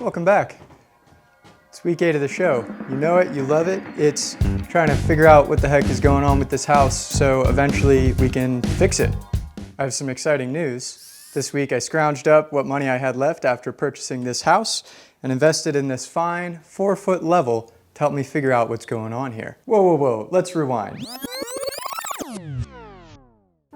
Welcome back. It's week 8 of the show. You know it, you love it. It's trying to figure out what the heck is going on with this house so eventually we can fix it. I have some exciting news. This week I scrounged up what money I had left after purchasing this house and invested in this fine 4-foot level to help me figure out what's going on here. Whoa, let's rewind.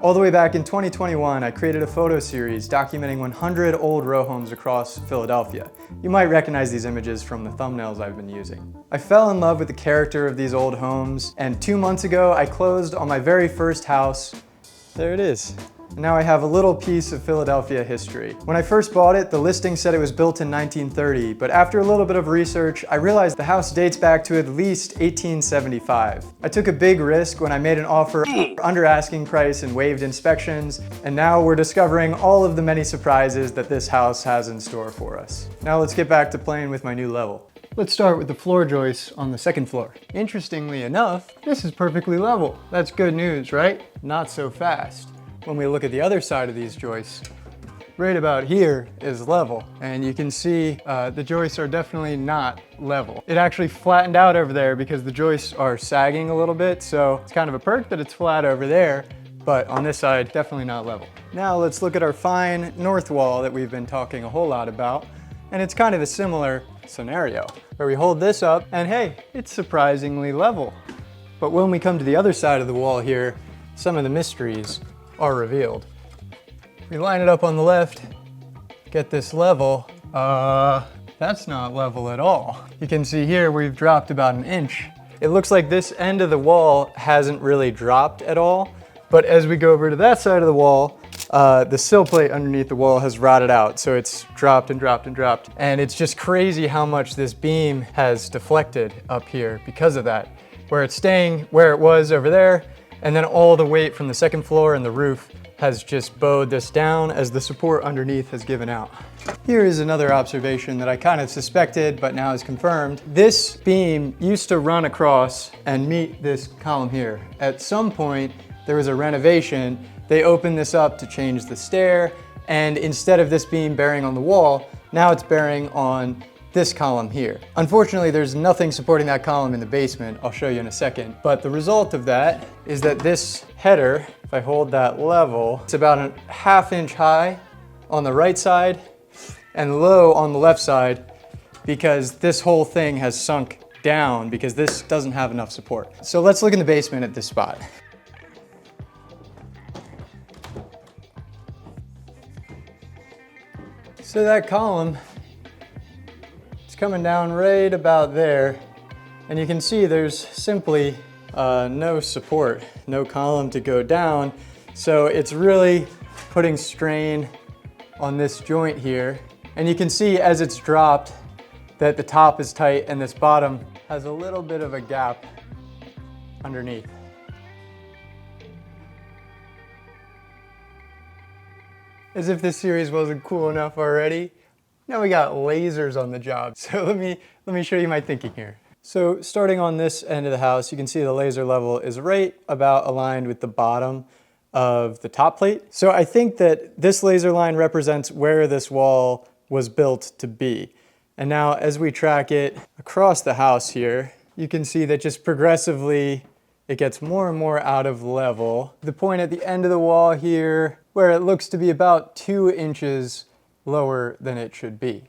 All the way back in 2021, I created a photo series documenting 100 old row homes across Philadelphia. You might recognize these images from the thumbnails I've been using. I fell in love with the character of these old homes, and 2 months ago, I closed on my very first house. There it is. And now I have a little piece of Philadelphia history. When I first bought it, the listing said it was built in 1930, but after a little bit of research, I realized the house dates back to at least 1875. I took a big risk when I made an offer under asking price and waived inspections, and now we're discovering all of the many surprises that this house has in store for us. Now let's get back to playing with my new level. Let's start with the floor joists on the second floor. Interestingly enough, this is perfectly level. That's good news, right? Not so fast. When we look at the other side of these joists, right about here is level. And you can see the joists are definitely not level. It actually flattened out over there because the joists are sagging a little bit. So it's kind of a perk that it's flat over there, but on this side, definitely not level. Now let's look at our fine north wall that we've been talking a whole lot about. And it's kind of a similar scenario where we hold this up and hey, it's surprisingly level. But when we come to the other side of the wall here, some of the mysteries are revealed. We line it up on the left, get this level. That's not level at all. You can see here we've dropped about an inch. It looks like this end of the wall hasn't really dropped at all, but as we go over to that side of the wall, the sill plate underneath the wall has rotted out, so it's dropped and dropped and dropped. And it's just crazy how much this beam has deflected up here because of that, where it's staying where it was over there, and then all the weight from the second floor and the roof has just bowed this down as the support underneath has given out. Here is another observation that I kind of suspected, but now is confirmed. This beam used to run across and meet this column here. At some point, there was a renovation. They opened this up to change the stair, and instead of this beam bearing on the wall, now it's bearing on this column here. Unfortunately, there's nothing supporting that column in the basement. I'll show you in a second. But the result of that is that this header, if I hold that level, it's about a ½ inch high on the right side and low on the left side because this whole thing has sunk down because this doesn't have enough support. So let's look in the basement at this spot. So that column, coming down right about there, and you can see there's simply no support, no column to go down, so it's really putting strain on this joint here. And you can see as it's dropped that the top is tight and this bottom has a little bit of a gap underneath. As if this series wasn't cool enough already, now we got lasers on the job. So let me show you my thinking here. So starting on this end of the house, you can see the laser level is right about aligned with the bottom of the top plate. So I think that this laser line represents where this wall was built to be. And now as we track it across the house here, you can see that just progressively it gets more and more out of level. The point at the end of the wall here, where it looks to be about 2 inches lower than it should be.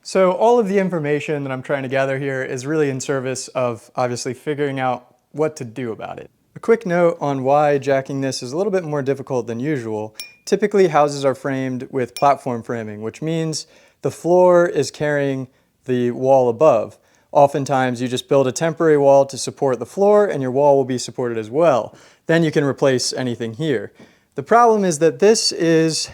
So all of the information that I'm trying to gather here is really in service of obviously figuring out what to do about it. A quick note on why jacking this is a little bit more difficult than usual. Typically houses are framed with platform framing, which means the floor is carrying the wall above. Oftentimes you just build a temporary wall to support the floor and your wall will be supported as well. Then you can replace anything here. The problem is that this is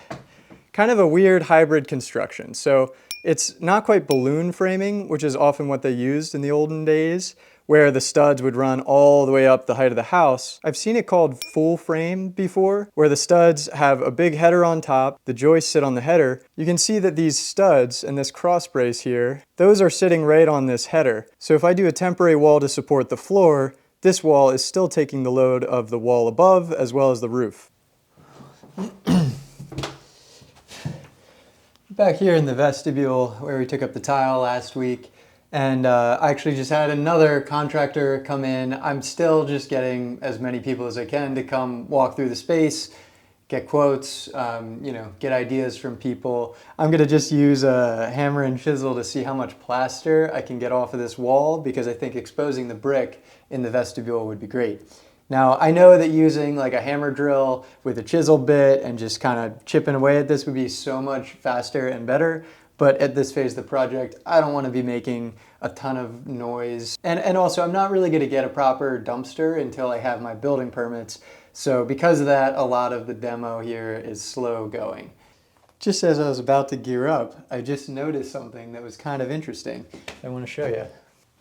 kind of a weird hybrid construction. So it's not quite balloon framing, which is often what they used in the olden days, where the studs would run all the way up the height of the house. I've seen it called full frame before, where the studs have a big header on top, the joists sit on the header. You can see that these studs and this cross brace here, those are sitting right on this header. So if I do a temporary wall to support the floor, this wall is still taking the load of the wall above as well as the roof. Back here in the vestibule where we took up the tile last week, and I actually just had another contractor come in. I'm still just getting as many people as I can to come walk through the space, get quotes, get ideas from people. I'm gonna just use a hammer and chisel to see how much plaster I can get off of this wall, because I think exposing the brick in the vestibule would be great. Now, I know that using like a hammer drill with a chisel bit and just kind of chipping away at this would be so much faster and better, but at this phase of the project, I don't want to be making a ton of noise. And also, I'm not really going to get a proper dumpster until I have my building permits. So because of that, a lot of the demo here is slow going. Just as I was about to gear up, I just noticed something that was kind of interesting I want to show you.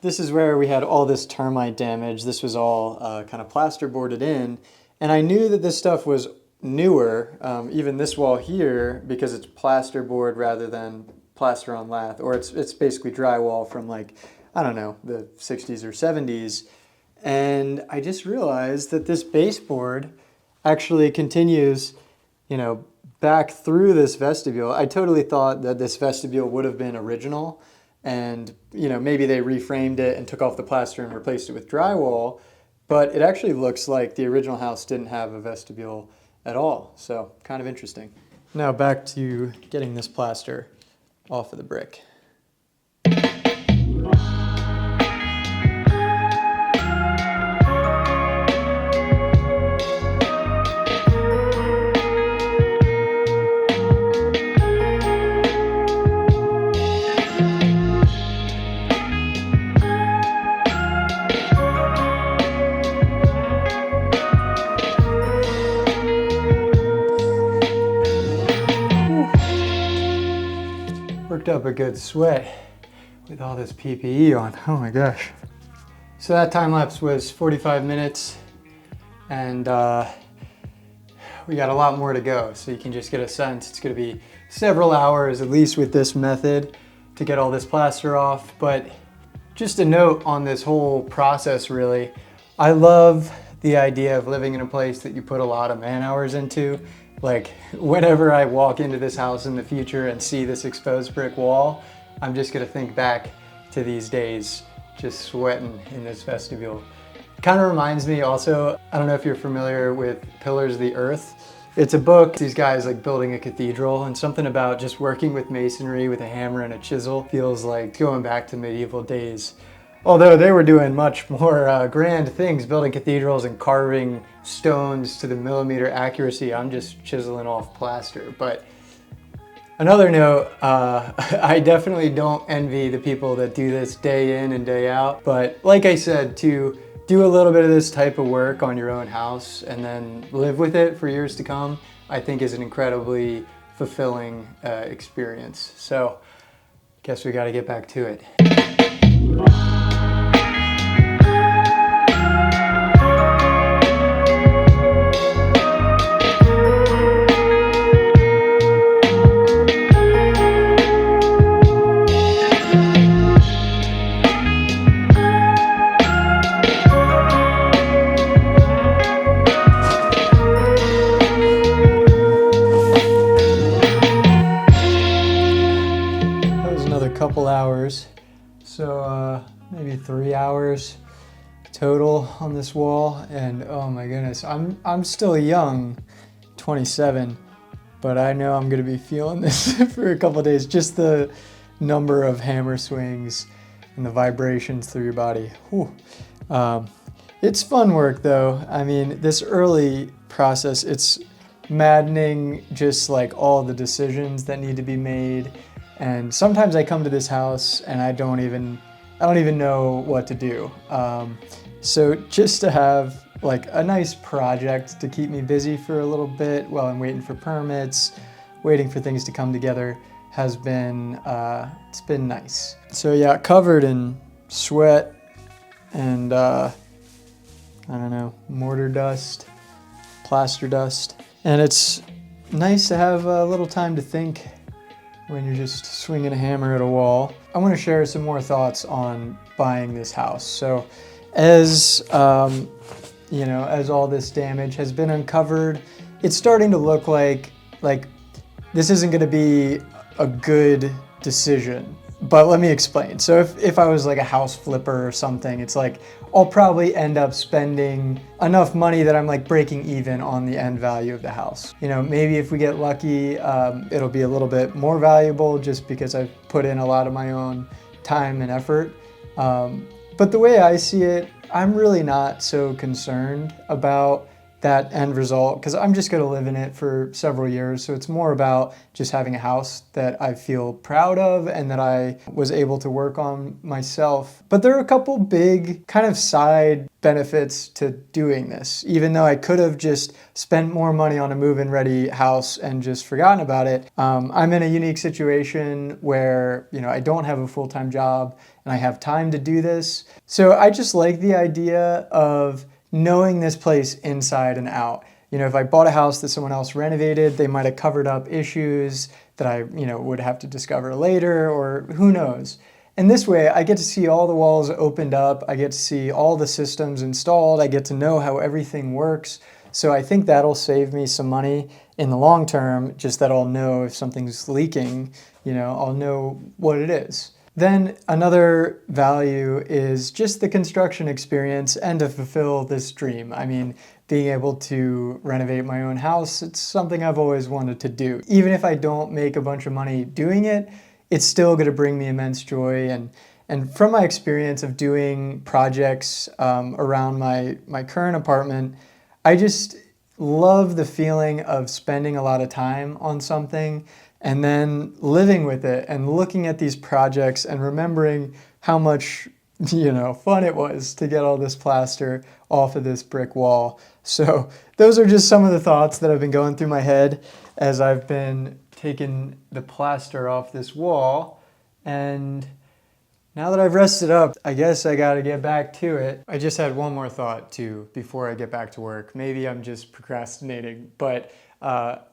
This is where we had all this termite damage. This was all kind of plasterboarded in. And I knew that this stuff was newer, even this wall here, because it's plasterboard rather than plaster on lath, or it's basically drywall from like, I don't know, the 60s or 70s. And I just realized that this baseboard actually continues, back through this vestibule. I totally thought that this vestibule would have been original, and maybe they reframed it and took off the plaster and replaced it with drywall, but it actually looks like the original house didn't have a vestibule at all. So kind of interesting. Now back to getting this plaster off of the brick. Worked up a good sweat with all this PPE on. Oh my gosh. So that time lapse was 45 minutes, and we got a lot more to go. So you can just get a sense it's gonna be several hours, at least with this method, to get all this plaster off. But just a note on this whole process, really, I love the idea of living in a place that you put a lot of man hours into. Like, whenever I walk into this house in the future and see this exposed brick wall, I'm just gonna think back to these days just sweating in this vestibule. It kind of reminds me also, I don't know if you're familiar with Pillars of the Earth. It's a book, these guys like building a cathedral, and something about just working with masonry with a hammer and a chisel feels like going back to medieval days. Although they were doing much more grand things, building cathedrals and carving stones to the millimeter accuracy. I'm just chiseling off plaster. But another note, I definitely don't envy the people that do this day in and day out. But like I said, to do a little bit of this type of work on your own house and then live with it for years to come, I think is an incredibly fulfilling experience. So guess we gotta get back to it. Couple hours, so maybe 3 hours total on this wall, and oh my goodness, I'm still young, 27, but I know I'm gonna be feeling this for a couple of days. Just the number of hammer swings and the vibrations through your body. It's fun work though. I mean, this early process, it's maddening, just like all the decisions that need to be made. And sometimes I come to this house and I don't even know what to do. So just to have like a nice project to keep me busy for a little bit while I'm waiting for permits, waiting for things to come together, has been, it's been nice. So yeah, covered in sweat and I don't know, mortar dust, plaster dust. And it's nice to have a little time to think when you're just swinging a hammer at a wall. I want to share some more thoughts on buying this house. So as as all this damage has been uncovered, it's starting to look like this isn't going to be a good decision. But let me explain. So if I was like a house flipper or something, it's like I'll probably end up spending enough money that I'm like breaking even on the end value of the house. You know, maybe if we get lucky, it'll be a little bit more valuable just because I've put in a lot of my own time and effort. But the way I see it, I'm really not so concerned about that end result because I'm just going to live in it for several years. So it's more about just having a house that I feel proud of and that I was able to work on myself. But there are a couple big kind of side benefits to doing this. Even though I could have just spent more money on a move-in ready house and just forgotten about it, I'm in a unique situation where, you know, I don't have a full-time job and I have time to do this. So I just like the idea of knowing this place inside and out. You know, if I bought a house that someone else renovated, they might have covered up issues that I, you know, would have to discover later, or who knows. And this way, I get to see all the walls opened up, I get to see all the systems installed, I get to know how everything works. So I think that'll save me some money in the long term, just that I'll know if something's leaking, you know, I'll know what it is. Then another value is just the construction experience and to fulfill this dream. I mean, being able to renovate my own house, it's something I've always wanted to do. Even if I don't make a bunch of money doing it, it's still going to bring me immense joy. And from my experience of doing projects around my current apartment, I just love the feeling of spending a lot of time on something and then living with it and looking at these projects and remembering how much, you know, fun it was to get all this plaster off of this brick wall. So those are just some of the thoughts that have been going through my head as I've been taking the plaster off this wall. And now that I've rested up, I guess I gotta get back to it. I just had one more thought too before I get back to work. Maybe I'm just procrastinating, but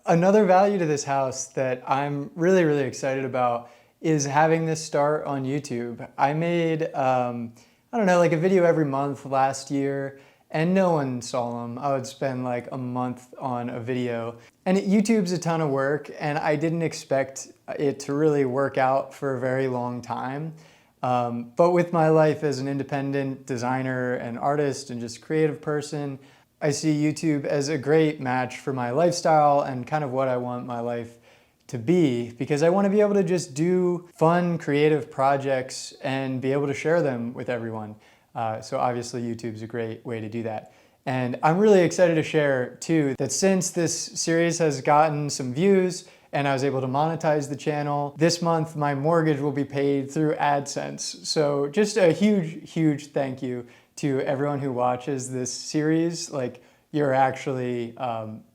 another value to this house that I'm really, really excited about is having this start on YouTube. I made, I don't know, like a video every month last year, and no one saw them. I would spend like a month on a video. And YouTube's a ton of work, and I didn't expect it to really work out for a very long time. But with my life as an independent designer and artist and just creative person, I see YouTube as a great match for my lifestyle and kind of what I want my life to be, because I want to be able to just do fun, creative projects and be able to share them with everyone. So obviously YouTube's a great way to do that. And I'm really excited to share too that since this series has gotten some views and I was able to monetize the channel, this month my mortgage will be paid through AdSense. So just a huge, huge thank you to everyone who watches this series. Like, you're actually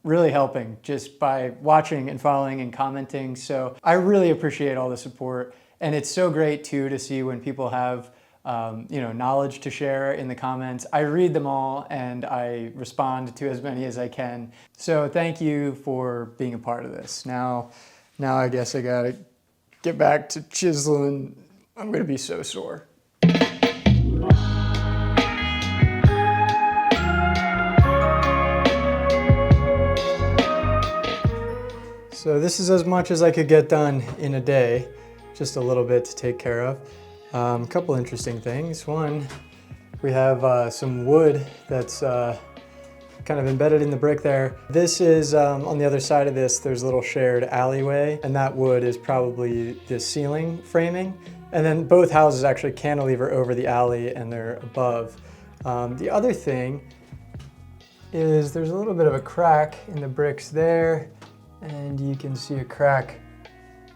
really helping just by watching and following and commenting. So I really appreciate all the support. And it's so great too to see when people have you know, knowledge to share in the comments. I read them all and I respond to as many as I can. So thank you for being a part of this. Now I guess I gotta get back to chiseling. I'm gonna be so sore. So this is as much as I could get done in a day, just a little bit to take care of. A couple interesting things. One, we have some wood that's kind of embedded in the brick there. This is, on the other side of this, there's a little shared alleyway, and that wood is probably the ceiling framing. And then both houses actually cantilever over the alley and they're above. The other thing is there's a little bit of a crack in the bricks there, and you can see a crack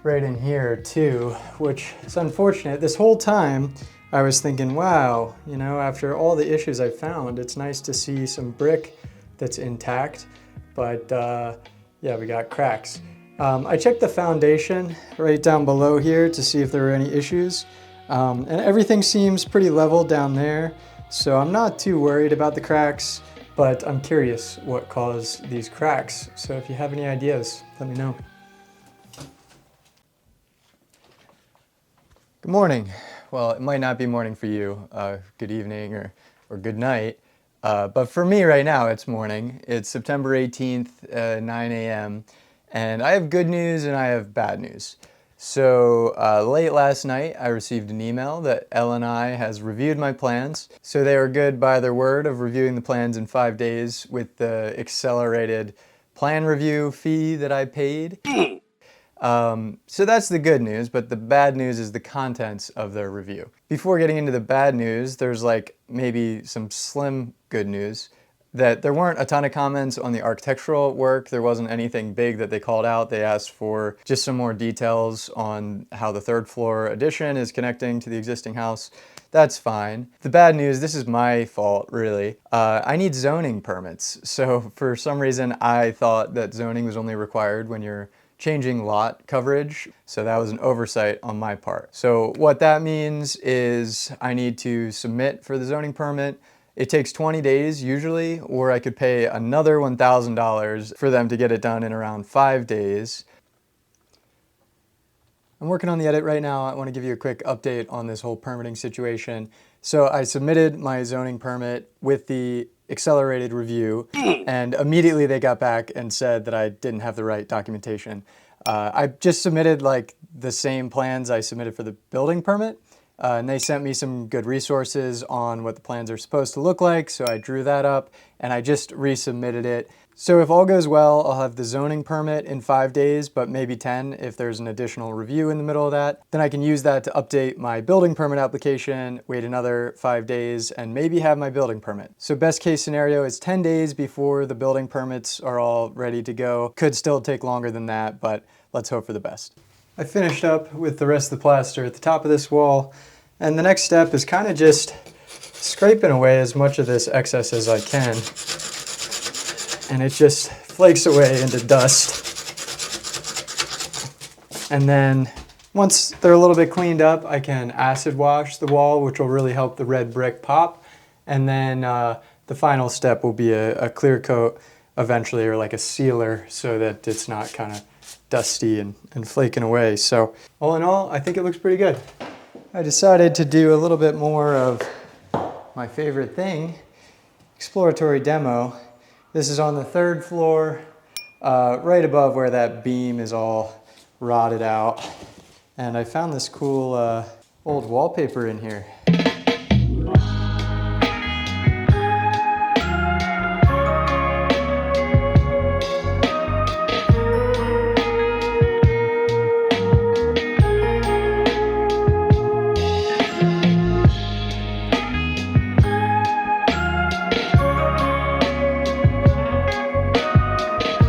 right in here too, which is unfortunate. This whole time I was thinking, wow, you know, after all the issues I found, it's nice to see some brick that's intact, but yeah, we got cracks. I checked the foundation right down below here to see if there were any issues, and everything seems pretty level down there, so I'm not too worried about the cracks. But I'm curious what caused these cracks. So if you have any ideas, let me know. Good morning. Well, it might not be morning for you. Good evening or good night. But for me right now, it's morning. It's September 18th, 9 a.m. And I have good news and I have bad news. So late last night, I received an email that L&I has reviewed my plans. So they were good by their word of reviewing the plans in 5 days with the accelerated plan review fee that I paid. So that's the good news, but the bad news is the contents of their review. Before getting into the bad news, there's like maybe some slim good news. That there weren't a ton of comments on the architectural work. There wasn't anything big that they called out. They asked for just some more details on how the third floor addition is connecting to the existing house. That's fine. The bad news, this is my fault, really. I need zoning permits. So for some reason, I thought that zoning was only required when you're changing lot coverage. So that was an oversight on my part. So what that means is I need to submit for the zoning permit. It takes 20 days usually, or I could pay another $1,000 for them to get it done in around 5 days. I'm working on the edit right now. I want to give you a quick update on this whole permitting situation. So I submitted my zoning permit with the accelerated review, and immediately they got back and said that I didn't have the right documentation. I just submitted like the same plans I submitted for the building permit. And they sent me some good resources on what the plans are supposed to look like, so I drew that up and I just resubmitted it. So if all goes well, I'll have the zoning permit in 5 days, but maybe 10 if there's an additional review in the middle of that. Then I can use that to update my building permit application, wait another 5 days, and maybe have my building permit. So best case scenario is 10 days before the building permits are all ready to go. Could still take longer than that, but let's hope for the best. I finished up with the rest of the plaster at the top of this wall, and the next step is kind of just scraping away as much of this excess as I can, and it just flakes away into dust. And then once they're a little bit cleaned up, I can acid wash the wall, which will really help the red brick pop, and then the final step will be a clear coat eventually, or like a sealer, so that it's not kind of dusty and flaking away. So all in all, I think it looks pretty good. I decided to do a little bit more of my favorite thing, exploratory demo. This is on the 3rd floor, right above where that beam is all rotted out. And I found this cool old wallpaper in here.